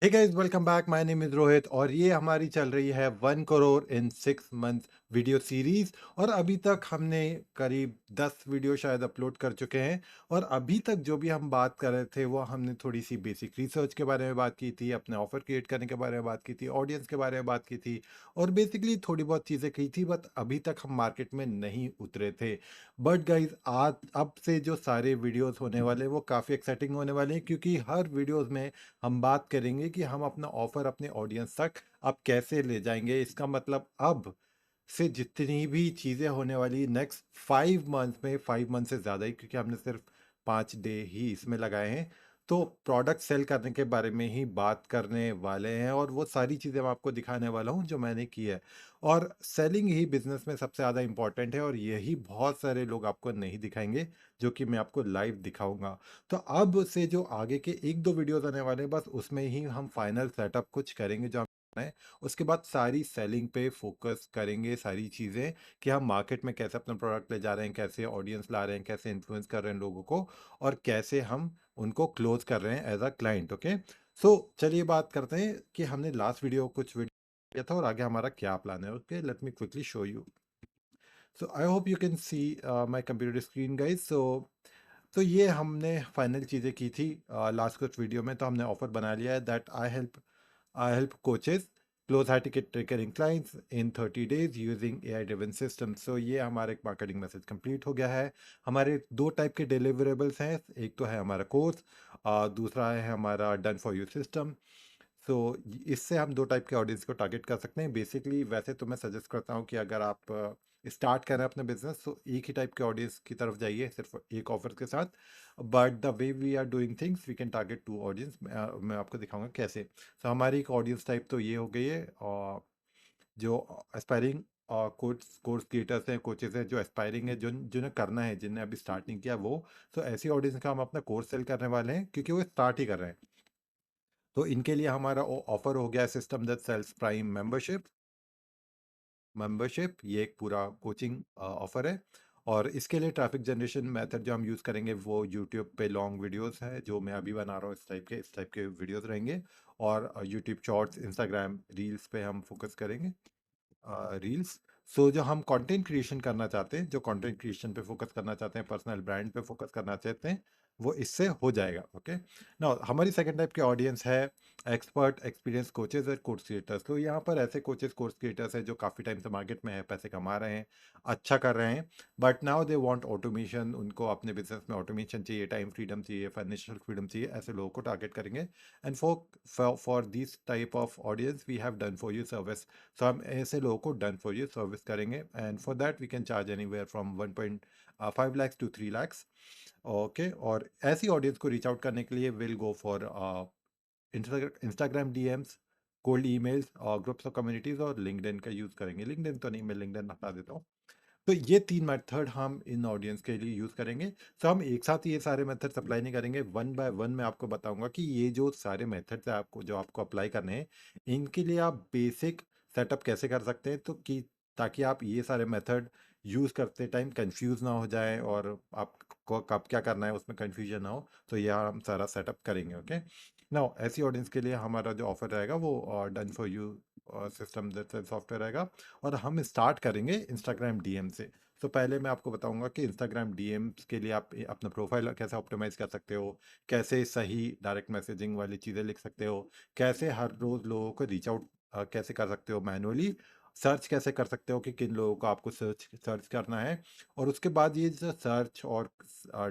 Hey guys, welcome back. My name is Rohit और ये हमारी चल रही है 1 crore in 6 month video series. और अभी तक हमने करीब 10 वीडियो शायद अपलोड कर चुके हैं। और अभी तक जो भी हम बात कर रहे थे वो हमने थोड़ी सी बेसिक रिसर्च के बारे में बात की थी, अपने ऑफर क्रिएट करने के बारे में बात की थी, ऑडियंस के बारे में बात की थी और बेसिकली थोड़ी बहुत चीज़ें की थी। बट अभी तक हम मार्केट में नहीं उतरे थे। बट गाइज, आज अब से जो सारे वीडियोस होने वाले हैं वो काफ़ी एक्साइटिंग होने वाले हैं, क्योंकि हर वीडियोस में हम बात करेंगे कि हम अपना ऑफर अपने ऑडियंस तक अब कैसे ले जाएंगे। इसका मतलब अब से जितनी भी चीज़ें होने वाली नेक्स्ट 5 मंथ में, 5 मंथ से ज़्यादा ही, क्योंकि हमने सिर्फ 5 डे ही इसमें लगाए हैं, तो प्रोडक्ट सेल करने के बारे में ही बात करने वाले हैं। और वो सारी चीज़ें मैं आपको दिखाने वाला हूँ जो मैंने की है। और सेलिंग ही बिजनेस में सबसे ज़्यादा इंपॉर्टेंट है और यही बहुत सारे लोग आपको नहीं दिखाएंगे, जो कि मैं आपको लाइव दिखाऊंगा। तो अब से जो आगे के एक दो वीडियोस आने वाले हैं, बस उसमें ही हम फाइनल सेटअप कुछ करेंगे जो हमें है। उसके बाद सारी सेलिंग पे फोकस करेंगे, सारी चीज़ें कि हम मार्केट में कैसे अपना प्रोडक्ट ले जा रहे हैं, कैसे ऑडियंस ला रहे हैं, कैसे इन्फ्लुएंस कर रहे हैं लोगों को, और कैसे हम उनको क्लोज कर रहे हैं एज अ क्लाइंट। ओके, सो चलिए बात करते हैं कि हमने लास्ट वीडियो कुछ वीडियो किया था और आगे हमारा क्या प्लान है। Okay, let me quickly show you. So I hope you can see my computer screen guys. तो ये हमने फाइनल चीज़ें की थी लास्ट कुछ वीडियो में। तो हमने ऑफर बना लिया है that I help coaches close high ticket recurring clients in 30 days using AI driven system. So ये हमारा एक मार्केटिंग मैसेज कंप्लीट हो गया है। हमारे दो टाइप के डिलीवरेबल्स हैं, एक तो है हमारा कोर्स, दूसरा है हमारा डन फॉर यू सिस्टम। सो इससे हम दो टाइप के ऑडियंस को टारगेट कर सकते हैं बेसिकली। वैसे तो मैं सजेस्ट करता हूँ कि अगर आप स्टार्ट कर रहे हैं अपने बिजनेस, तो एक ही टाइप के ऑडियंस की तरफ जाइए सिर्फ एक ऑफर के साथ। But the way we are doing things we can target to audience. मैं आपको दिखाऊंगा कैसे। तो हमारी एक ऑडियंस टाइप तो ये हो गई है, जो एस्पायरिंग कोर्स क्रिएटर्स हैं, कोचेस हैं, जो एस्पायरिंग है, जो जिन्हें करना है, जिन्हें अभी स्टार्ट नहीं किया वो। तो ऐसी ऑडियंस का हम अपना कोर्स सेल करने वाले हैं, क्योंकि वो स्टार्ट ही कर रहे हैं। तो इनके लिए हमारा ऑफर हो गया system that sells prime membership. ये एक पूरा कोचिंग ऑफर है। और इसके लिए ट्रैफिक जनरेशन मेथड जो हम यूज़ करेंगे वो यूट्यूब पे लॉन्ग वीडियोस है, जो मैं अभी बना रहा हूँ। इस टाइप के वीडियोस रहेंगे। और यूट्यूब शॉर्ट्स, इंस्टाग्राम रील्स पे हम फोकस करेंगे। रील्स। सो जो हम कंटेंट क्रिएशन करना चाहते हैं, जो कंटेंट क्रिएशन पे फोकस करना चाहते हैं, पर्सनल ब्रांड पे फोकस करना चाहते हैं, वो इससे हो जाएगा। ओके, ना हमारी सेकंड टाइप की ऑडियंस है एक्सपर्ट एक्सपीरियंस कोचेज और कोर्स क्रिएटर्स। तो यहाँ पर ऐसे कोचेज कोर्स क्रिएटर्स हैं जो काफ़ी टाइम से मार्केट में है, पैसे कमा रहे हैं, अच्छा कर रहे हैं। But now they want automation. उनको अपने बिजनेस में ऑटोमेशन चाहिए, टाइम फ्रीडम चाहिए, फाइनेंशियल फ्रीडम चाहिए। ऐसे लोगों को टारगेट करेंगे। And for this type of audience we have done for you service. So हम ऐसे लोगों को डन फॉर यू सर्विस करेंगे, and for that we can charge anywhere from 1.5 lakhs to 3 lakhs। Okay, और ऐसी ऑडियंस को reach out करने के लिए will go for Instagram DMs, cold emails और ग्रुप्स ऑफ कम्युनिटीज, और लिंक्डइन का यूज़ करेंगे। लिंक्डइन तो नहीं, मैं लिंक्डइन हटा देता हूँ। तो ये 3 मेथड हम इन ऑडियंस के लिए यूज़ करेंगे। सो हम एक साथ ये सारे मेथड्स अप्लाई नहीं करेंगे, वन बाय वन मैं आपको बताऊंगा कि ये जो सारे मेथड्स हैं आपको, जो आपको अप्लाई करने हैं, इनके लिए आप बेसिक सेटअप कैसे कर सकते हैं, तो कि ताकि आप ये सारे मेथड यूज़ करते टाइम कंफ्यूज ना हो जाए और आपको कब क्या करना है उसमें कंफ्यूजन ना हो। तो यह हम सारा सेटअप करेंगे। ओके, नाउ ऐसी ऑडियंस के लिए हमारा जो ऑफर रहेगा वो डन फॉर यू सिस्टम जैसे सॉफ्टवेयर रहेगा। और हम स्टार्ट करेंगे इंस्टाग्राम डीएम से। तो पहले मैं आपको बताऊंगा कि इंस्टाग्राम डीएम्स के लिए आप अपना प्रोफाइल कैसे ऑप्टिमाइज कर सकते हो, कैसे सही डायरेक्ट मैसेजिंग वाली चीज़ें लिख सकते हो, कैसे हर रोज़ लोगों को रीच आउट कैसे कर सकते हो मैनुअली, सर्च कैसे कर सकते हो कि किन लोगों को आपको सर्च सर्च करना है। और उसके बाद ये जो सर्च और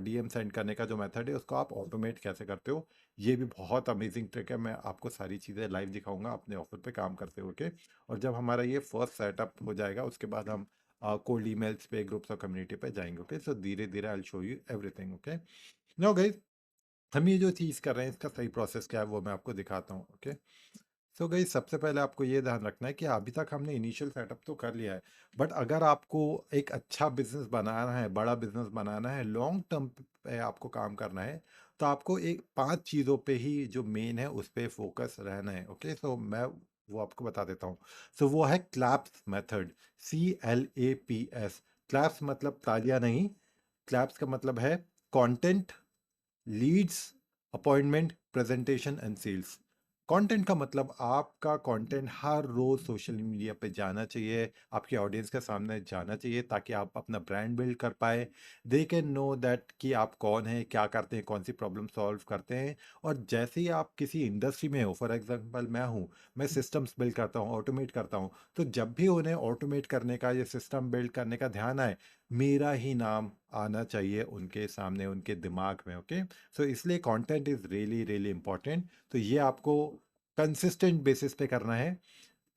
डीएम सेंड करने का जो मेथड है उसको आप ऑटोमेट कैसे करते हो। ये भी बहुत अमेजिंग ट्रिक है, मैं आपको सारी चीज़ें लाइव दिखाऊंगा अपने ऑफर पे काम करते हुए। ओके, और जब हमारा ये फर्स्ट सेटअप हो जाएगा उसके बाद हम कोल्ड ईमेल्स पे, ग्रुप्स और कम्युनिटी पे जाएंगे। ओके, सो धीरे धीरे I show you everything. Okay, no guys, हम ये जो चीज़ कर रहे हैं इसका सही प्रोसेस क्या है वो मैं आपको दिखाता हूँ। ओके, सो गाइस, सबसे पहले आपको ये ध्यान रखना है कि अभी तक हमने इनिशियल सेटअप तो कर लिया है। बट अगर आपको एक अच्छा बिजनेस बनाना है, बड़ा बिजनेस बनाना है, लॉन्ग टर्म पे आपको काम करना है, तो आपको एक 5 चीज़ों पे ही जो मेन है उस पे फोकस रहना है। ओके, सो मैं वो आपको बता देता हूँ। सो वो है क्लैप्स मेथड, CLAPS। क्लैप्स मतलब तालियां नहीं, क्लैप्स का मतलब है content, leads, appointment, presentation and sales. Content का मतलब आपका कंटेंट हर रोज सोशल मीडिया पे जाना चाहिए, आपके ऑडियंस के सामने जाना चाहिए ताकि आप अपना ब्रांड बिल्ड कर पाए। दे कैन नो दैट कि आप कौन हैं, क्या करते हैं, कौन सी प्रॉब्लम सॉल्व करते हैं। और जैसे ही आप किसी इंडस्ट्री में हो, फॉर एग्जांपल मैं हूँ, मैं सिस्टम्स बिल्ड करता हूँ, ऑटोमेट करता हूँ, तो जब भी उन्हें ऑटोमेट करने का या सिस्टम बिल्ड करने का ध्यान आए, मेरा ही नाम आना चाहिए उनके सामने, उनके दिमाग में। ओके, सो इसलिए content is really really important. तो ये आपको कंसिस्टेंट बेसिस पे करना है।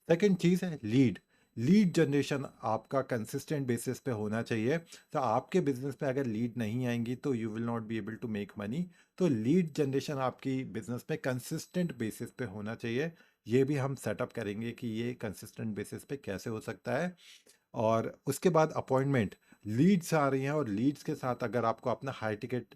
सेकंड चीज़ है लीड। लीड जनरेशन आपका कंसिस्टेंट बेसिस पे होना चाहिए। तो आपके बिजनेस पे अगर लीड नहीं आएंगी तो you will not be able to make money. तो लीड जनरेशन आपकी बिजनेस पे कंसिस्टेंट बेसिस पे होना चाहिए। ये भी हम सेटअप करेंगे कि ये कंसिस्टेंट बेसिस पे कैसे हो सकता है। और उसके बाद अपॉइंटमेंट, लीड्स आ रही हैं और लीड्स के साथ अगर आपको अपना हाई टिकट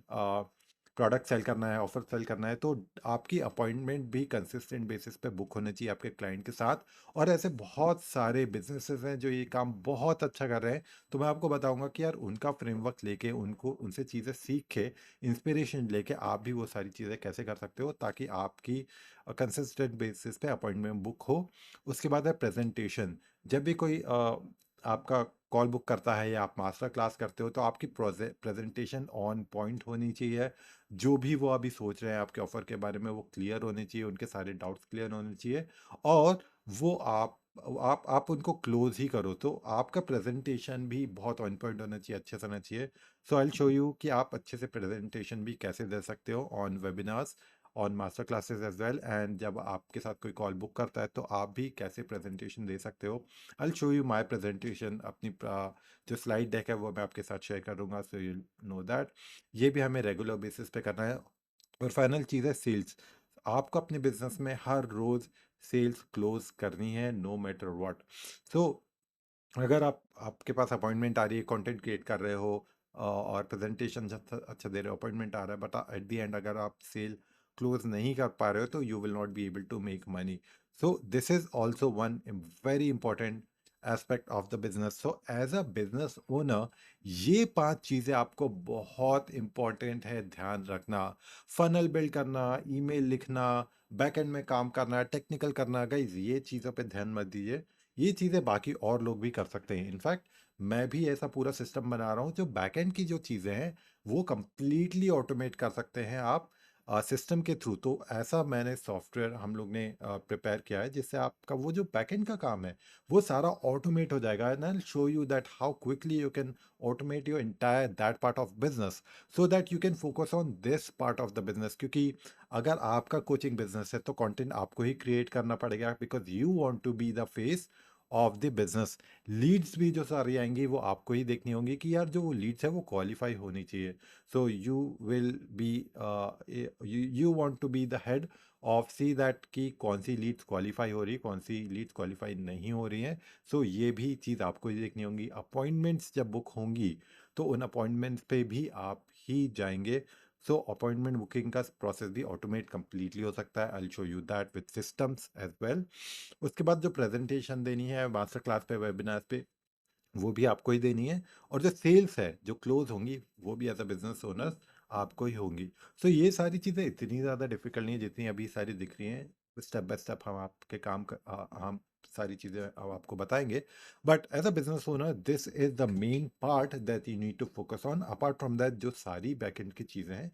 प्रोडक्ट सेल करना है, ऑफर सेल करना है, तो आपकी अपॉइंटमेंट भी कंसिस्टेंट बेसिस पे बुक होने चाहिए आपके क्लाइंट के साथ। और ऐसे बहुत सारे बिजनेसेस हैं जो ये काम बहुत अच्छा कर रहे हैं। तो मैं आपको बताऊंगा कि यार उनका फ्रेमवर्क लेके, उनको उनसे चीज़ें सीख के, इंस्पिरेशन लेके आप भी वो सारी चीज़ें कैसे कर सकते हो ताकि आपकी कंसिस्टेंट बेसिस पे अपॉइंटमेंट बुक हो। उसके बाद है प्रेजेंटेशन। जब भी कोई आपका कॉल बुक करता है या आप मास्टर क्लास करते हो तो आपकी प्रेजेंटेशन ऑन पॉइंट होनी चाहिए। जो भी वो अभी सोच रहे हैं आपके ऑफर के बारे में वो क्लियर होने चाहिए, उनके सारे डाउट्स क्लियर होने चाहिए। और वो आप उनको क्लोज ही करो, तो आपका प्रेजेंटेशन भी बहुत ऑन पॉइंट होना चाहिए, अच्छे से होना चाहिए। सो आई शो यू कि आप अच्छे से प्रेजेंटेशन भी कैसे दे सकते हो on webinars, on master classes as well. And जब आपके साथ कोई कॉल बुक करता है तो आप भी कैसे प्रेजेंटेशन दे सकते हो। आई शो यू माई प्रेजेंटेशन, अपनी जो स्लाइड डेक है वो मैं आपके साथ शेयर करूंगा, सो यू नो दैट। ये भी हमें रेगुलर बेसिस पे करना है। और फाइनल चीज़ है सेल्स। आपको अपने बिजनेस में हर रोज सेल्स क्लोज करनी है, नो मैटर व्हाट। सो अगर आप आपके पास अपॉइंटमेंट आ रही है, कंटेंट क्रिएट कर रहे हो और प्रेजेंटेशन अच्छा अच्छा दे रहे हो, अपॉइंटमेंट आ रहा है, बट एट द एंड अगर आप सेल क्लोज नहीं कर पा रहे हो तो you will not be able to make money. So this is also one very important aspect of the business. So as a business owner ये 5 चीज़ें आपको बहुत इंपॉर्टेंट है ध्यान रखना। फनल बिल्ड करना, ईमेल लिखना, बैक एंड में काम करना, टेक्निकल करना, गाइज ये चीज़ों पे ध्यान मत दीजिए। ये चीज़ें बाकी और लोग भी कर सकते हैं। इनफैक्ट मैं भी ऐसा पूरा सिस्टम बना रहा हूँ जो बैकएंड की जो चीज़ें हैं वो कंप्लीटली ऑटोमेट कर सकते हैं आप सिस्टम के थ्रू। तो ऐसा मैंने सॉफ्टवेयर हम लोग ने प्रिपेयर किया है जिससे आपका वो जो बैकएंड का काम है वो सारा ऑटोमेट हो जाएगा। And I show you that how quickly you can automate your entire that part of business, so that you can focus on this part of the business. क्योंकि अगर आपका कोचिंग बिजनेस है तो कंटेंट आपको ही create करना पड़ेगा, because you want to be the face of the business. Leads भी जो सारी आएंगी वो आपको ही देखनी होंगी कि यार जो वो लीड्स है वो क्वालिफाई होनी चाहिए। So you will be you want to be the head of see that कि कौन सी लीड्स क्वालिफाई हो रही, कौन सी लीड्स क्वालिफाई नहीं हो रही हैं। सो ये भी चीज़ आपको ही देखनी होंगी। अपॉइंटमेंट्स जब बुक होंगी तो उन अपॉइंटमेंट्स पे भी आप ही जाएंगे। सो अपॉइंटमेंट बुकिंग का प्रोसेस भी ऑटोमेट कंप्लीटली हो सकता है। I show you that with systems as well. उसके बाद जो प्रेजेंटेशन देनी है मास्टर क्लास पे, वेबिनार पे, वो भी आपको ही देनी है। और जो सेल्स है जो क्लोज होंगी वो भी एज अ बिजनेस ओनर आपको ही होंगी। सो ये सारी चीज़ें इतनी ज़्यादा डिफिकल्ट नहीं है जितनी अभी सारी दिख रही हैं। स्टेप बाय स्टेप हम आपके हम सारी चीज़ें अब आपको बताएंगे। But as a business owner this is the main part that you need to focus on. Apart from that जो सारी बैकएंड की चीज़ें हैं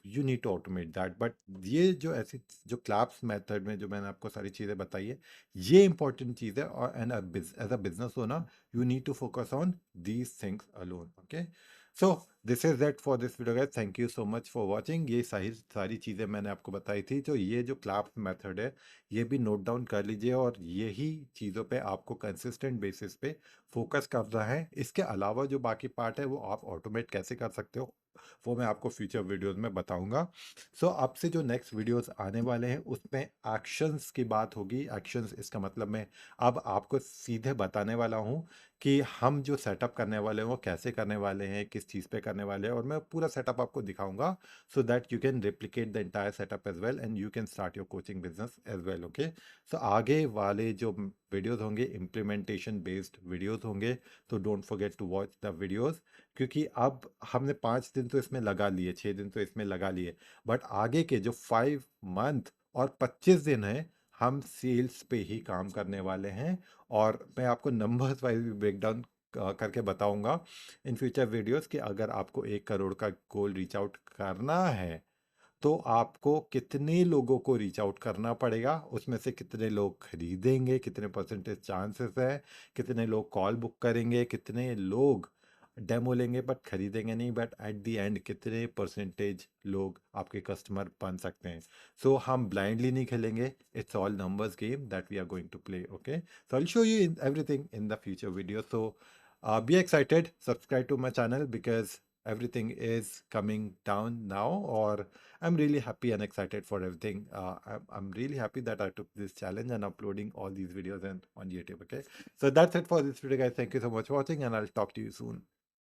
you need to automate that. But ये जो ऐसी जो क्लैप्स मेथड में जो मैंने आपको सारी चीज़ें बताई है ये इंपॉर्टेंट चीज़ है। और and as a business owner you need to focus on these things alone. Okay, so this is it for this video guys. Thank you so much for watching। ये सारी चीज़ें मैंने आपको बताई थी। तो ये जो क्लाप मेथड है ये भी नोट डाउन कर लीजिए और यही चीज़ों पे आपको कंसिस्टेंट बेसिस पे फोकस करना है। इसके अलावा जो बाकी पार्ट है वो आप ऑटोमेट कैसे कर सकते हो वो मैं आपको फ्यूचर वीडियोस में बताऊंगा। सो अब से जो नेक्स्ट वीडियोस आने वाले हैं उसमें एक्शंस की बात होगी। एक्शंस इसका मतलब मैं अब आपको सीधे बताने वाला हूँ कि हम जो सेटअप करने वाले हैं वो कैसे करने वाले हैं, किस चीज़ पे करने वाले हैं, और मैं पूरा सेटअप आपको दिखाऊंगा so that you can replicate the entire setup as well and you can start your coaching business as well. Okay, so आगे वाले जो वीडियोस होंगे इम्प्लीमेंटेशन बेस्ड वीडियोस होंगे। तो don't forget to watch the videos. क्योंकि अब हमने 5 दिन तो इसमें लगा लिए, 6 दिन तो इसमें लगा लिए, बट आगे के जो 5 मंथ और 25 दिन है हम सेल्स पे ही काम करने वाले हैं। और मैं आपको नंबर्स वाइज भी ब्रेक डाउन करके बताऊंगा इन फ्यूचर वीडियोस कि अगर आपको 1 करोड़ का गोल रीच आउट करना है तो आपको कितने लोगों को रीच आउट करना पड़ेगा, उसमें से कितने लोग खरीदेंगे, कितने परसेंटेज चांसेस है, कितने लोग कॉल बुक करेंगे, कितने लोग डेमो लेंगे बट खरीदेंगे नहीं, बट एट द एंड कितने परसेंटेज लोग आपके कस्टमर बन सकते हैं। सो हम ब्लाइंडली नहीं खेलेंगे, it's all numbers game that we are going to play. Okay, so I show you in everything in the future video. So be excited, subscribe to my channel because everything is coming down now, or I'm really happy and excited for everything. I'm really happy that I took this challenge and uploading all these videos on YouTube. Okay, so that's it for this video, guys. Thank you so much for watching, and I'll talk to you soon.